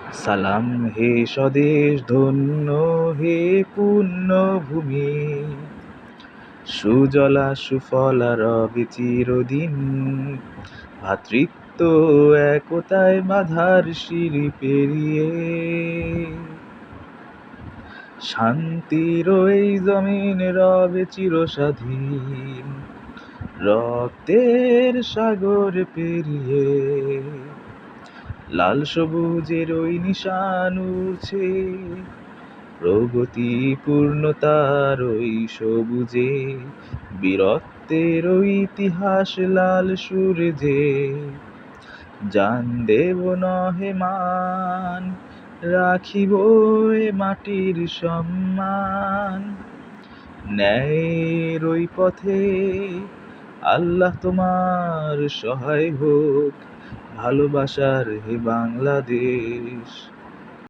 সালাম হে স্বদেশ ধন্য, হে পুণ্যভূমি, সুজলা সুফলা রবে চিরদিন। ভ্রাতৃত্ব একতায় বাধার সিঁড়ি পেরিয়ে শান্তির এই জমিন রবে চিরস্বাধীন। রক্তের সাগর পেরিয়ে লাল সবুজের ওই নিশান উড়ছে, প্রগতি পূর্ণতার ওই সবুজে, বীরত্বের ওই ইতিহাস লাল সূর্যে। জান দেব নহে মান, রাখিব এ মাটির সম্মান। ন্যায়ের ওই পথে আল্লাহ তোমার সহায় হোক, ভালোবাসার হে বাংলাদেশ।